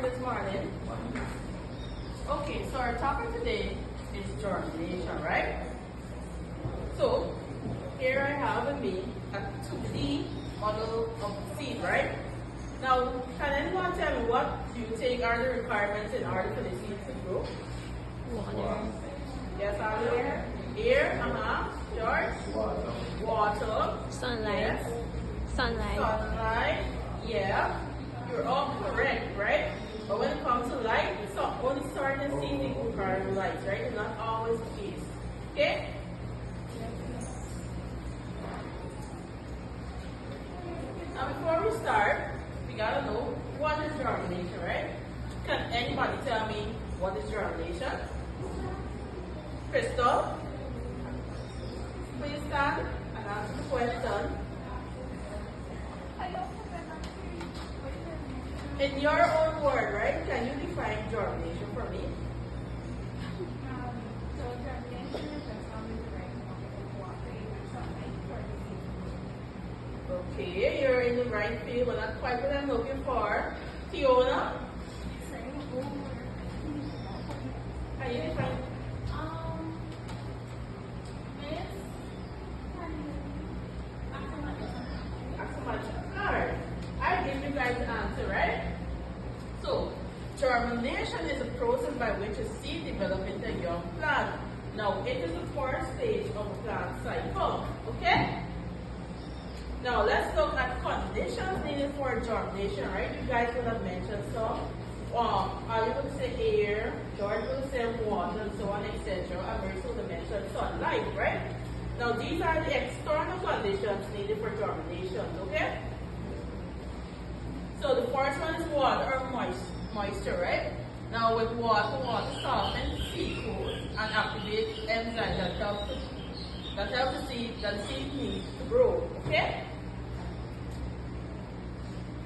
morning this morning. Okay, so our topic today is germination, right? So here I have with me a 2D model of seed, right? Now, can anyone tell me what do you think are the requirements in order for the seed to grow? Water. Yes, Alia? Air, George? Water. Sunlight. Yes. Sunlight. Sunlight, yeah. You're all correct, right? But when it comes to light, it's not only certain seeds require light, right? It's not always the case. Okay? Now before we start, we gotta know what is germination, right? Can anybody tell me what is germination? Crystal? Please stand and answer the question. In your own word, right? Can you define germination for me? So germination is just having the right amount of water and sunlight for the seed. Okay, you're in the right field, but not quite what I'm looking for. Fiona, can you define? Alright, I give you guys the answer, right? So, germination is a process by which a seed develops into a young plant. Now, it is the first stage of a plant cycle, okay? Now, let's look at conditions needed for germination, right? You guys would have mentioned some. You would say air, George would say water, and so on, etc. And Maurice would have mentioned sunlight, right? Now, these are the external conditions needed for germination, okay? So, the first one is water or moisture, right? Now, with water softens seed coat and activates enzymes that help the seed needs to grow, okay?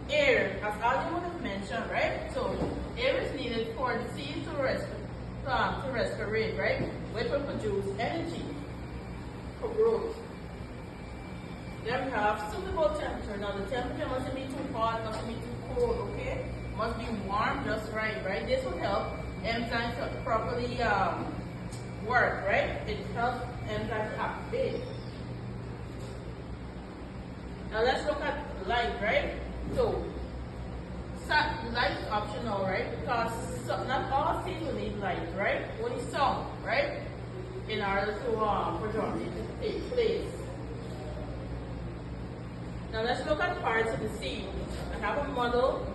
Air, as Ali would have mentioned, right? So, air is needed for the seed to respirate, right? Which will produce energy for growth. Then we have suitable temperature. Now, the temperature mustn't be too hot, mustn't be too cold, okay? Must be warm, just right? This will help enzymes to properly work, right? It helps enzymes to activate. Now, let's look at light, right? So, light is optional, right? Because not all seeds will need light, right? Only some, right? In order to for germination to take place. Now let's look at parts of the seed. I have a model.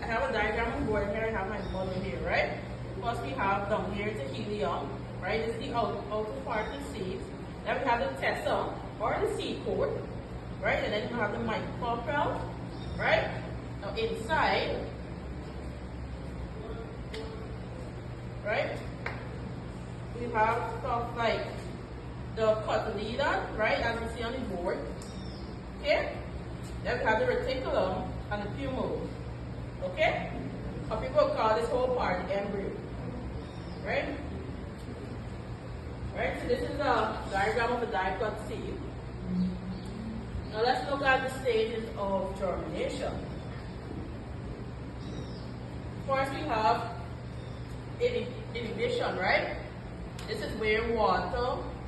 I have a diagram on board here. I have my model here, right? First we have down here the helium, right? This is the outer part of the seed. Then we have the tessa or the seed coat, right? And then we have the microcarpel, right? Now inside, right? We have stuff like the cotyledon, right? As you see on the board. Okay? Then we have the reticulum and the pumule. Okay? Or people call this whole part the embryo. Right? Right? So this is a diagram of a diploid seed. Now let's look at the stages of germination. First we have inhibition, right? This is where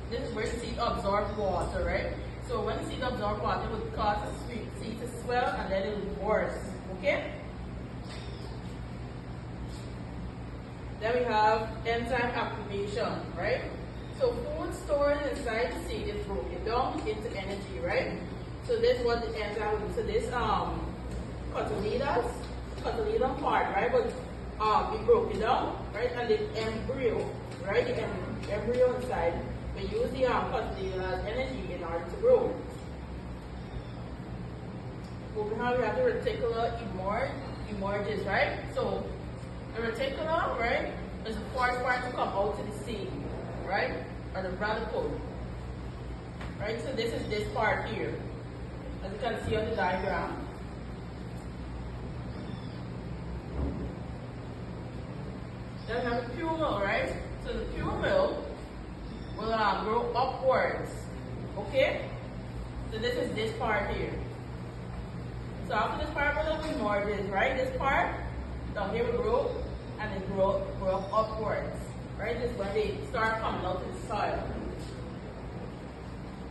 the seed absorbs water, right? So when the seed absorbs water, it will cause the seed to swell and then it will burst, okay? Then we have enzyme activation, right? So food stored inside the seed is broken down into energy, right? So this is what the enzyme will do. So this cotyledon part, right, will be broken down, right? And the embryo, right? The embryo inside will use the cotyledon as energy in order to grow. Moving on, we have the reticular emerges, right? So the reticulum, right, is the first part to come out to the seed, right? Or the radicle, right? So this is this part here, as you can see on the diagram. Then we have the pumule, right? So the pumule will grow upwards, okay? So this is this part here. So after this part will be emerges, right? This part Now here we grow, and then grow upwards. Right? This is when they start coming out of the soil.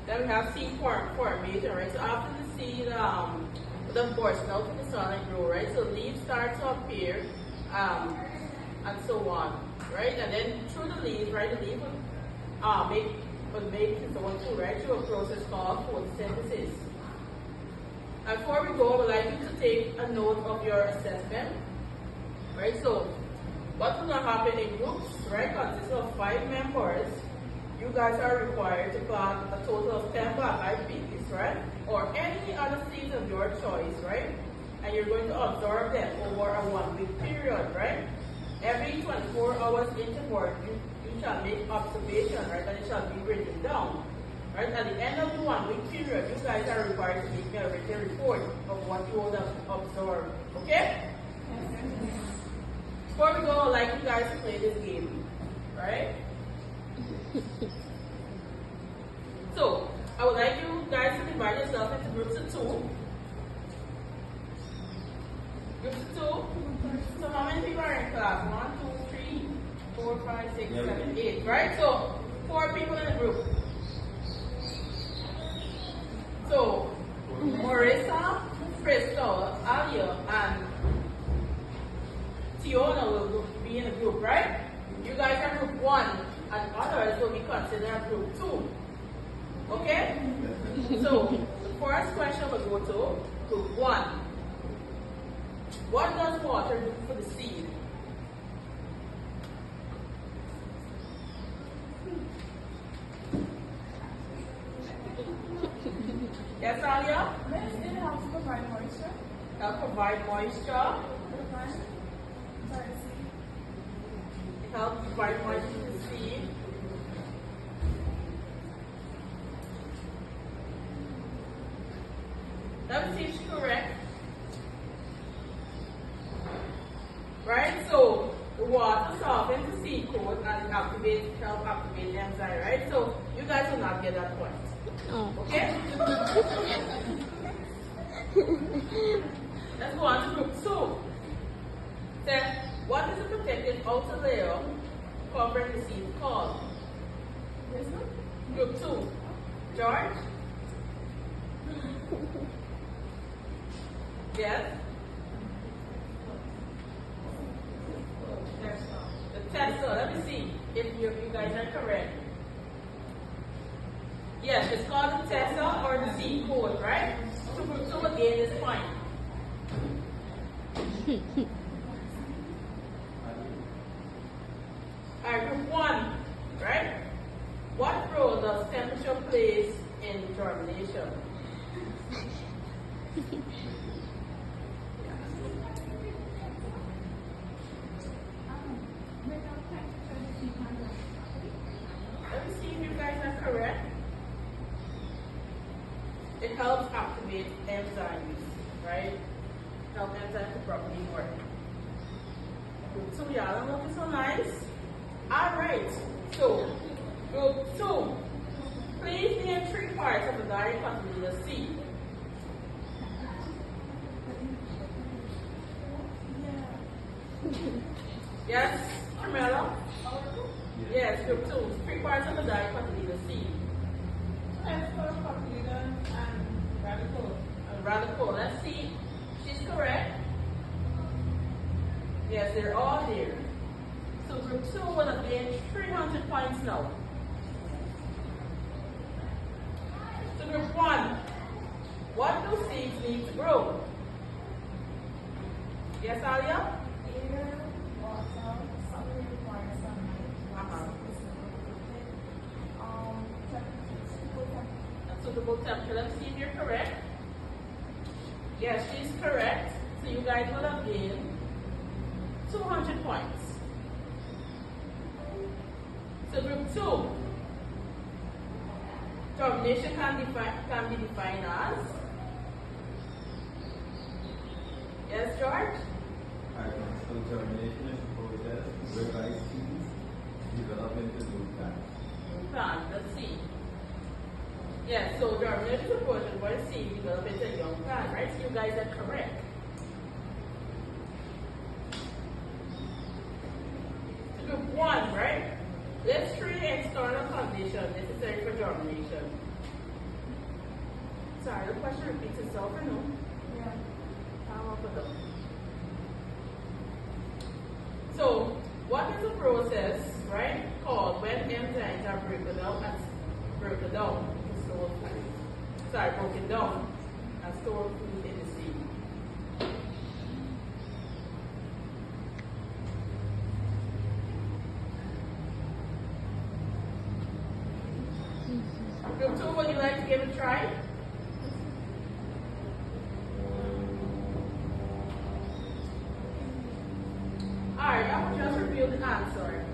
Then we have seed formation, right? So after the seed, the bursting out of the soil and grow, right? So leaves start to appear, and so on, right? And then through the leaves, right? The leaf would make its own too, right? Through a process called photosynthesis. And before we go, I would like you to take a note of your assessment, right? So what will not happen in groups, right? Consists of 5 members. You guys are required to plant a total of 10 black-eyed peas, right? Or any other seeds of your choice, right? And you're going to observe them over a 1-week period, right? Every 24 hours interval, you shall make observation, right? And it shall be written down, right? At the end of the 1-week period, you guys are required to make a written report of what you would have observed, okay? Before we go, I'd like you guys to play this game, right? So, I would like you guys to divide yourself into groups of 2. Groups of 2. So how many people are in class? 1, 2, 3, 4, 5, 6, 7, 8, right? So 4 people in a group. So Marissa, Crystal, Alia, and Tiona will be in a group, right? You guys are group 1, and others will be considered group 2. Okay? So the first question will go to group 1. What does water do for the seed? Yes, Alia? It helps provide moisture. Help provide moisture. Sorry, It helps provide moisture to the seed. That seems correct. Right? So the water softens the seed coat and it help activate the enzyme, right? So you guys will not get that point. Oh. Okay? Let's go on to group 2. Then, what is the protected outer layer covering the seed called? Group 2. George? Yes? The tester. Let me see if you guys are correct. Yes, it's called the tester or the seed coat, right? So group 2 again is fine. Alright, group 1, right? What role does temperature plays in germination? Let me see if you guys are correct. It helps activate enzymes, right? Help enzymes to properly work. So y'all don't look so nice. Alright, so group 2. Please name 3 parts of the diet contains a seed. Yes, Carmela? Yes, group 2. 3 parts of the diet contains a seed. And radical. Let's see. She's correct. Yes, they're all there. So group 2 will have gained 300 points now. So group 1. What do seeds need to grow? Yes, Alia? Air, water, something requires sunlight. A suitable temperature. Let's see if you're correct. Yes, she's correct. So you guys will have gained 200 points. So group 2. Germination can be defined as. Yes, George? So germination is a process whereby seeds develop into new plants. Plant, let's see. Yes, so germination is a process where seeds develop into a young plant, right? So you guys are correct. sorry, the question repeats itself, or no? Yeah. I'll put up. So, what is the process, right, called when enzymes are broken down to store food? Sorry, broken down and store food in the seed. Group 2, would you like to give it a try? Alright, I will just reveal the answer.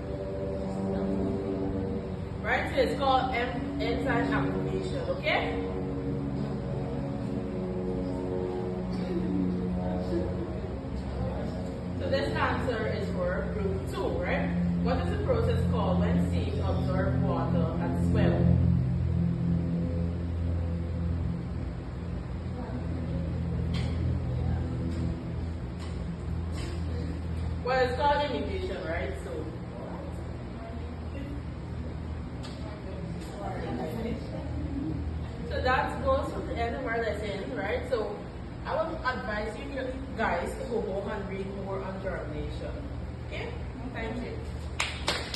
Right, so it's called enzyme activation, okay? So this answer is for group 2, right? What is the process called when seeds absorb water and swell? Well, it's called imitation, right? So that goes to the end of our lesson, right? So I would advise you guys to go home and read more on germination. Okay? Thank you.